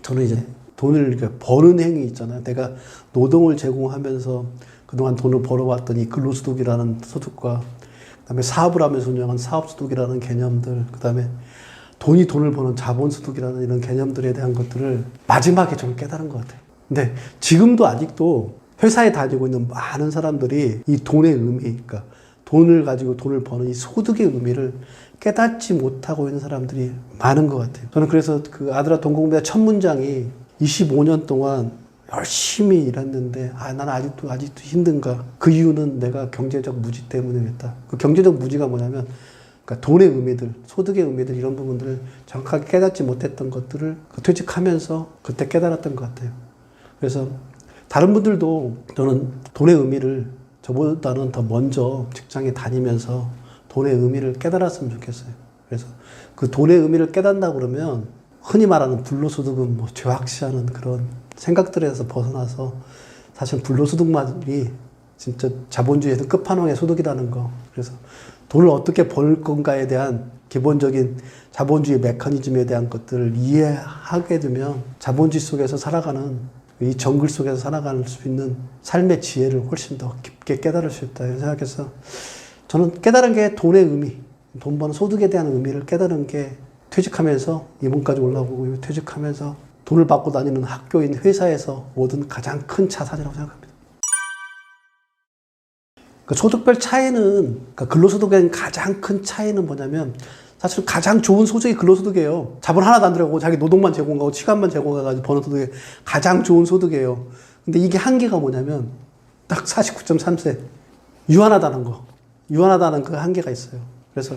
저는 이제 돈을 이렇게 버는 행위 있잖아요. 내가 노동을 제공하면서 그동안 돈을 벌어왔더니 근로소득이라는 소득과 그다음에 사업을 하면서 운영한 사업소득이라는 개념들, 그다음에 돈을 버는 자본소득이라는 이런 개념들에 대한 것들을 마지막에 좀 깨달은 것 같아요. 근데 지금도 아직도 회사에 다니고 있는 많은 사람들이 이 돈의 의미, 그러니까 돈을 가지고 돈을 버는 이 소득의 의미를 깨닫지 못하고 있는 사람들이 많은 것 같아요. 저는 그래서 그 아들아 돈 공부의 첫 문장이 25년 동안 열심히 일했는데 나는 아직도 힘든가? 그 이유는 내가 경제적 무지 때문이겠다. 그 경제적 무지가 뭐냐면 그러니까 돈의 의미들, 소득의 의미들 이런 부분들을 정확하게 깨닫지 못했던 것들을 퇴직하면서 그때 깨달았던 것 같아요. 그래서 다른 분들도 저는 돈의 의미를 저보다는 더 먼저 직장에 다니면서 돈의 의미를 깨달았으면 좋겠어요. 그래서 그 돈의 의미를 깨닫는다 그러면 흔히 말하는 불로소득은 뭐 죄악시하는 그런 생각들에서 벗어나서 사실 불로소득만이 진짜 자본주의에서 끝판왕의 소득이라는 거. 그래서 돈을 어떻게 벌 건가에 대한 기본적인 자본주의 메커니즘에 대한 것들을 이해하게 되면 자본주의 속에서 살아가는 이 정글 속에서 살아갈 수 있는 삶의 지혜를 훨씬 더 깊게 깨달을 수 있다 이런 생각해서 저는 깨달은 게 돈의 의미, 돈 버는 소득에 대한 의미를 깨달은 게 퇴직하면서 이문까지 올라오고 퇴직하면서 돈을 받고 다니는 학교인 회사에서 얻은 가장 큰 자산이라고 생각합니다. 그러니까 소득별 차이는, 그러니까 근로소득의 가장 큰 차이는 뭐냐면 사실 가장 좋은 소득이 근로소득이에요. 자본 하나도 안 들어가고 자기 노동만 제공하고 시간만 제공해가지고 버는 소득이 가장 좋은 소득이에요. 근데 이게 한계가 뭐냐면 딱 49.3세 유한하다는 거. 유한하다는 그 한계가 있어요. 그래서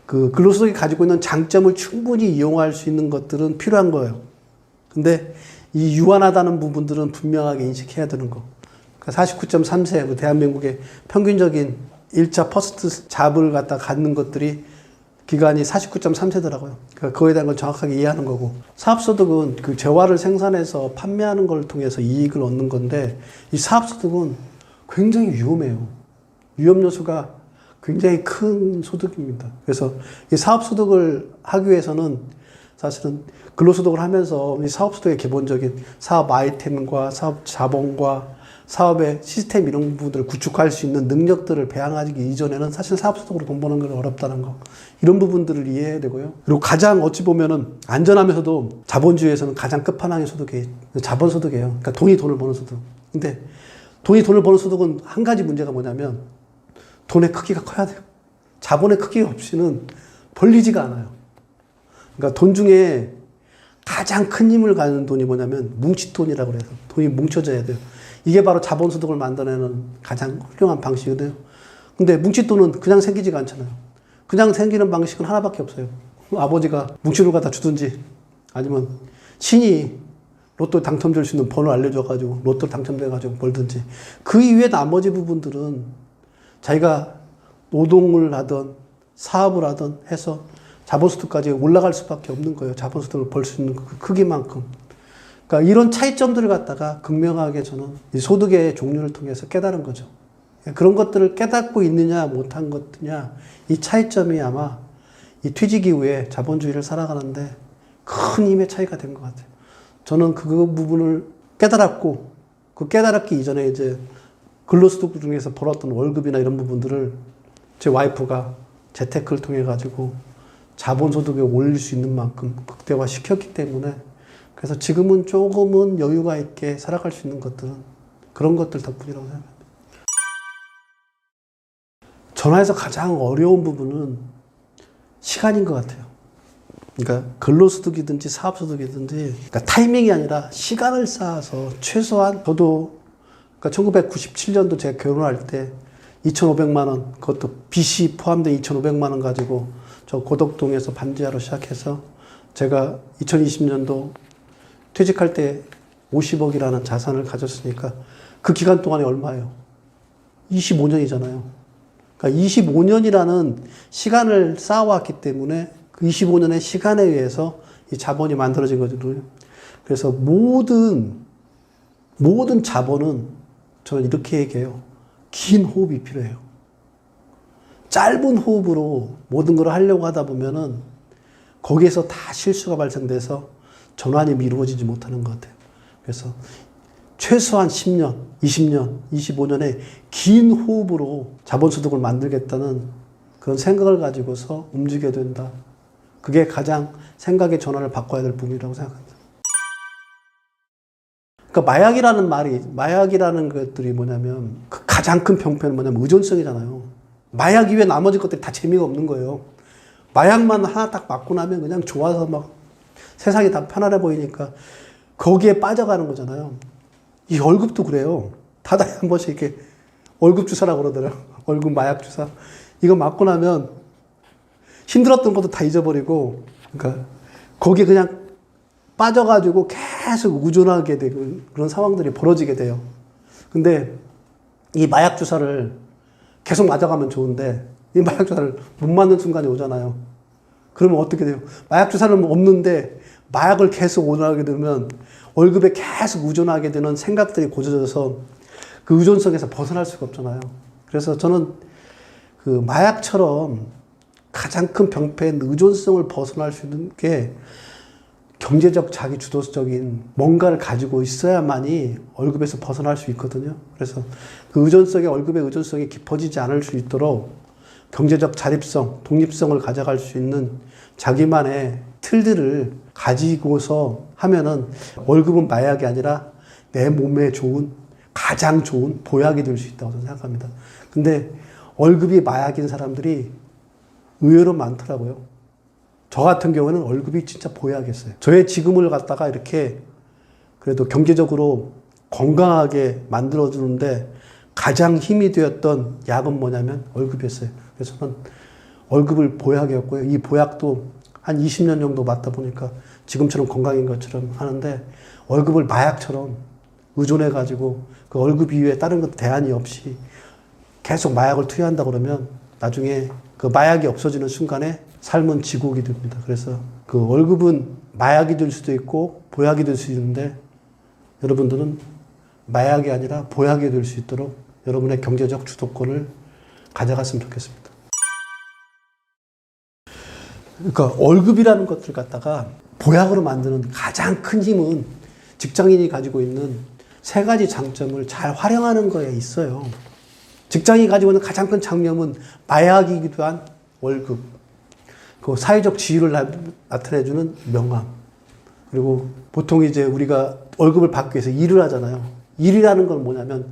그 근로소득이 가지고 있는 장점을 충분히 이용할 수 있는 것들은 필요한 거예요. 근데 이 유한하다는 부분들은 분명하게 인식해야 되는 거. 그러니까 49.3세 대한민국의 평균적인 1차 퍼스트 잡을 갖다 갖는 것들이 기간이 49.3세더라고요. 그러니까 그거에 대한 걸 정확하게 이해하는 거고. 사업소득은 그 재화를 생산해서 판매하는 걸 통해서 이익을 얻는 건데 이 사업소득은 굉장히 위험해요. 위험 요소가 굉장히 큰 소득입니다. 그래서 이 사업소득을 하기 위해서는 사실은 근로소득을 하면서 이 사업소득의 기본적인 사업 아이템과 사업 자본과 사업의 시스템 이런 부분들을 구축할 수 있는 능력들을 배양하기 이전에는 사실 사업소득으로 돈 버는 건 어렵다는 거. 이런 부분들을 이해해야 되고요. 그리고 가장 어찌 보면은 안전하면서도 자본주의에서는 가장 끝판왕의 소득이 자본소득이에요. 그러니까 돈을 버는 소득. 근데 돈을 버는 소득은 한 가지 문제가 뭐냐면 돈의 크기가 커야 돼요. 자본의 크기 없이는 벌리지가 않아요. 그러니까 돈 중에 가장 큰 힘을 가는 돈이 뭐냐면 뭉칫돈이라고 해서 돈이 뭉쳐져야 돼요. 이게 바로 자본소득을 만들어내는 가장 훌륭한 방식이거든요. 근데 뭉칫돈은 그냥 생기지가 않잖아요. 그냥 생기는 방식은 하나밖에 없어요. 아버지가 뭉치를 갖다 주든지 아니면 신이 로또 당첨 줄 수 있는 번호 알려줘가지고 로또 당첨돼가지고 벌든지 그 이외에 나머지 부분들은 자기가 노동을 하든 사업을 하든 해서 자본소득까지 올라갈 수밖에 없는 거예요. 자본소득을 벌 수 있는 그 크기만큼. 그러니까 이런 차이점들을 갖다가 극명하게 저는 이 소득의 종류를 통해서 깨달은 거죠. 그런 것들을 깨닫고 있느냐 못한 것이냐 이 차이점이 아마 이 퇴직 이후에 자본주의를 살아가는데 큰 힘의 차이가 된 것 같아요. 저는 그 부분을 깨달았고 그 깨달았기 이전에 이제 근로소득 중에서 벌었던 월급이나 이런 부분들을 제 와이프가 재테크를 통해 가지고 자본소득에 올릴 수 있는 만큼 극대화 시켰기 때문에 그래서 지금은 조금은 여유가 있게 살아갈 수 있는 것들은 그런 것들 덕분이라고 생각합니다. 전화에서 가장 어려운 부분은 시간인 것 같아요. 그러니까 근로소득이든지 사업소득이든지 그러니까 타이밍이 아니라 시간을 쌓아서 최소한 저도 그러니까 1997년도 제가 결혼할 때 2,500만 원 그것도 빚이 포함된 2,500만 원 가지고 저 고덕동에서 반지하로 시작해서 제가 2020년도 퇴직할 때 50억이라는 자산을 가졌으니까 그 기간 동안에 얼마예요? 25년이잖아요. 그러니까 25년이라는 시간을 쌓아왔기 때문에 그 25년의 시간에 의해서 이 자본이 만들어진 거거든요. 그래서 모든 자본은 저는 이렇게 얘기해요. 긴 호흡이 필요해요. 짧은 호흡으로 모든 걸 하려고 하다 보면은 거기에서 다 실수가 발생돼서 전환이 이루어지지 못하는 것 같아요. 그래서 최소한 10년, 20년, 25년의 긴 호흡으로 자본소득을 만들겠다는 그런 생각을 가지고서 움직여야 된다. 그게 가장 생각의 전환을 바꿔야 될 부분이라고 생각합니다. 그러니까 마약이라는 것들이 뭐냐면 그 가장 큰 병폐는 뭐냐면 의존성이잖아요. 마약 이외에 나머지 것들이 다 재미가 없는 거예요. 마약만 하나 딱 맞고 나면 그냥 좋아서 막 세상이 다 편안해 보이니까 거기에 빠져가는 거잖아요. 이 월급도 그래요. 다달에 한 번씩 이렇게 월급 주사라고 그러더라고요. 월급 마약 주사. 이거 맞고 나면 힘들었던 것도 다 잊어버리고, 그러니까 거기에 그냥 빠져가지고 계속 의존하게 되고 그런 상황들이 벌어지게 돼요. 근데 이 마약 주사를 계속 맞아가면 좋은데 이 마약 주사를 못 맞는 순간이 오잖아요. 그러면 어떻게 돼요? 마약 주사는 없는데 마약을 계속 의존하게 되면 월급에 계속 의존하게 되는 생각들이 고쳐져서 그 의존성에서 벗어날 수가 없잖아요. 그래서 저는 그 마약처럼 가장 큰 병폐인 의존성을 벗어날 수 있는 게 경제적 자기 주도적인 뭔가를 가지고 있어야만이 월급에서 벗어날 수 있거든요. 그래서 그 월급의 의존성이 깊어지지 않을 수 있도록 경제적 자립성, 독립성을 가져갈 수 있는 자기만의 틀들을 가지고서 하면은 월급은 마약이 아니라 내 몸에 좋은, 가장 좋은 보약이 될 수 있다고 저는 생각합니다. 근데 월급이 마약인 사람들이 의외로 많더라고요. 저 같은 경우는 월급이 진짜 보약이었어요. 저의 지금을 갖다가 이렇게 그래도 경제적으로 건강하게 만들어주는데 가장 힘이 되었던 약은 뭐냐면 월급이었어요. 그래서 저는 월급을 보약이었고요. 이 보약도 한 20년 정도 맞다 보니까 지금처럼 건강인 것처럼 하는데 월급을 마약처럼 의존해가지고 그 월급 이외에 다른 것 대안이 없이 계속 마약을 투여한다 그러면 나중에 그 마약이 없어지는 순간에 삶은 지옥이 됩니다. 그래서 그 월급은 마약이 될 수도 있고 보약이 될 수 있는데 여러분들은 마약이 아니라 보약이 될 수 있도록 여러분의 경제적 주도권을 가져갔으면 좋겠습니다. 그러니까 월급이라는 것들 갖다가 보약으로 만드는 가장 큰 힘은 직장인이 가지고 있는 세 가지 장점을 잘 활용하는 거에 있어요. 직장인이 가지고 있는 가장 큰 장점은 마약이기도 한 월급, 그 사회적 지위를 나타내주는 명함, 그리고 보통 이제 우리가 월급을 받기 위해서 일을 하잖아요. 일이라는 건 뭐냐면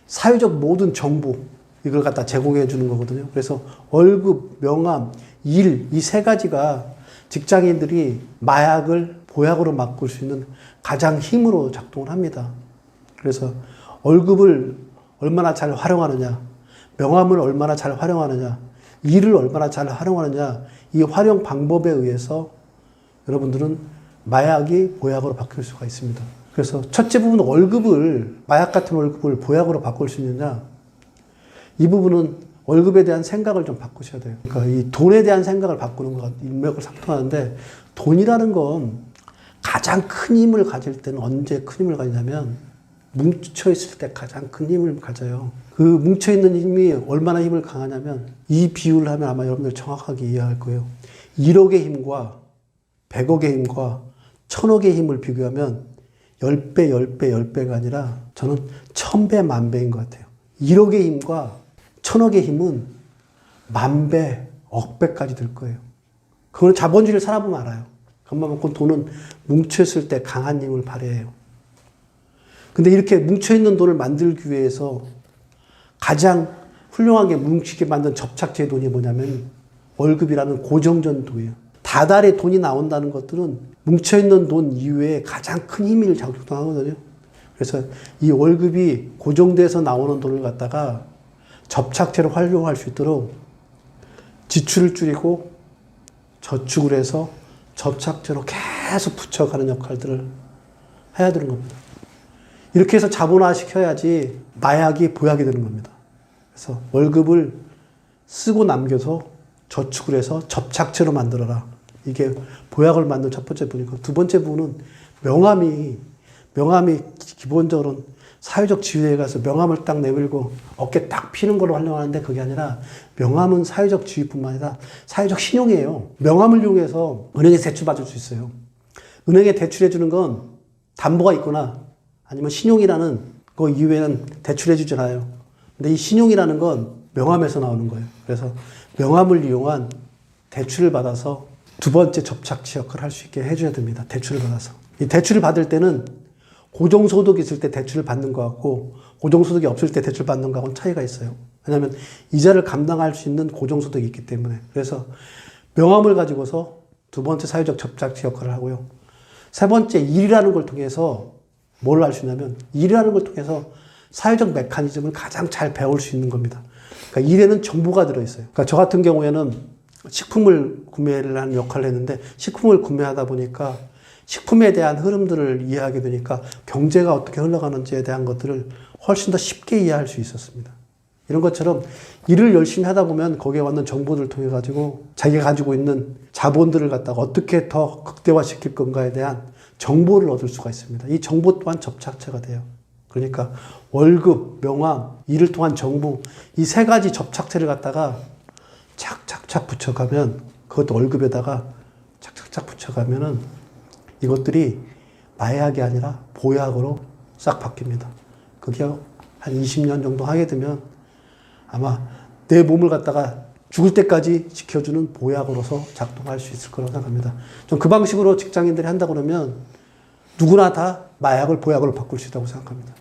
사회적 모든 정보, 이걸 갖다 제공해 주는 거거든요. 그래서 월급, 명함, 일, 이 세 가지가 직장인들이 마약을 보약으로 바꿀 수 있는 가장 힘으로 작동을 합니다. 그래서 월급을 얼마나 잘 활용하느냐, 명함을 얼마나 잘 활용하느냐, 일을 얼마나 잘 활용하느냐, 이 활용 방법에 의해서 여러분들은 마약이 보약으로 바뀔 수가 있습니다. 그래서 첫째 부분은 월급을, 마약 같은 월급을 보약으로 바꿀 수 있느냐, 이 부분은 월급에 대한 생각을 좀 바꾸셔야 돼요. 그러니까 이 돈에 대한 생각을 바꾸는 것과 인맥을 상통하는데, 돈이라는 건 가장 큰 힘을 가질 때는 언제 큰 힘을 가지냐면 뭉쳐있을 때 가장 큰 힘을 가져요. 그 뭉쳐있는 힘이 얼마나 힘을 강하냐면 이 비유를 하면 아마 여러분들 정확하게 이해할 거예요. 1억의 힘과 100억의 힘과 1000억의 힘을 비교하면 10배, 10배, 10배가 아니라 저는 1000배, 만배인 것 같아요. 1억의 힘과 1000억의 힘은 만배, 억배까지 될 거예요. 그건 자본주의를 살아보면 알아요. 그만큼 돈은 뭉쳐있을 때 강한 힘을 발휘해요. 근데 이렇게 뭉쳐있는 돈을 만들기 위해서 가장 훌륭하게 뭉치게 만든 접착제 돈이 뭐냐면 월급이라는 고정전도예요. 다달에 돈이 나온다는 것들은 뭉쳐있는 돈 이외에 가장 큰 힘을 작동하거든요. 그래서 이 월급이 고정돼서 나오는 돈을 갖다가 접착제로 활용할 수 있도록 지출을 줄이고 저축을 해서 접착제로 계속 붙여가는 역할들을 해야 되는 겁니다. 이렇게 해서 자본화 시켜야지 마약이 보약이 되는 겁니다. 그래서 월급을 쓰고 남겨서 저축을 해서 접착제로 만들어라. 이게 보약을 만든 첫 번째 부분이고, 두 번째 부분은 명함이 기본적으로는 사회적 지위에 가서 명함을 딱 내밀고 어깨 딱 피는 걸로 활용하는데, 그게 아니라 명함은 사회적 지위뿐만 아니라 사회적 신용이에요. 명함을 이용해서 은행에 대출 받을 수 있어요. 은행에 대출해 주는 건 담보가 있거나 아니면 신용이라는 거 이외에는 대출해 주지 않아요. 근데 이 신용이라는 건 명함에서 나오는 거예요. 그래서 명함을 이용한 대출을 받아서 두 번째 접착제 역할을 할 수 있게 해줘야 됩니다. 대출을 받아서. 이 대출을 받을 때는 고정소득이 있을 때 대출을 받는 것 같고 고정소득이 없을 때 대출 받는 거하고는 차이가 있어요. 왜냐하면 이자를 감당할 수 있는 고정소득이 있기 때문에. 그래서 명함을 가지고서 두 번째 사회적 접착제 역할을 하고요. 세 번째, 일이라는 걸 통해서 뭘 할 수 있냐면 일이라는 걸 통해서 사회적 메커니즘을 가장 잘 배울 수 있는 겁니다. 그러니까 일에는 정보가 들어있어요. 그러니까 저 같은 경우에는 식품을 구매를 하는 역할을 했는데 식품을 구매하다 보니까 식품에 대한 흐름들을 이해하게 되니까 경제가 어떻게 흘러가는지에 대한 것들을 훨씬 더 쉽게 이해할 수 있었습니다. 이런 것처럼 일을 열심히 하다 보면 거기에 왔는 정보들을 통해 가지고 자기가 가지고 있는 자본들을 갖다가 어떻게 더 극대화시킬 건가에 대한 정보를 얻을 수가 있습니다. 이 정보 또한 접착제가 돼요. 그러니까 월급, 명함, 일을 통한 정보 이 세 가지 접착제를 갖다가 착착착 붙여가면 그것도 월급에다가 착착착 붙여가면은 이것들이 마약이 아니라 보약으로 싹 바뀝니다. 그게 한 20년 정도 하게 되면 아마 내 몸을 갖다가 죽을 때까지 지켜주는 보약으로서 작동할 수 있을 거라고 생각합니다. 좀 그 방식으로 직장인들이 한다 그러면 누구나 다 마약을 보약으로 바꿀 수 있다고 생각합니다.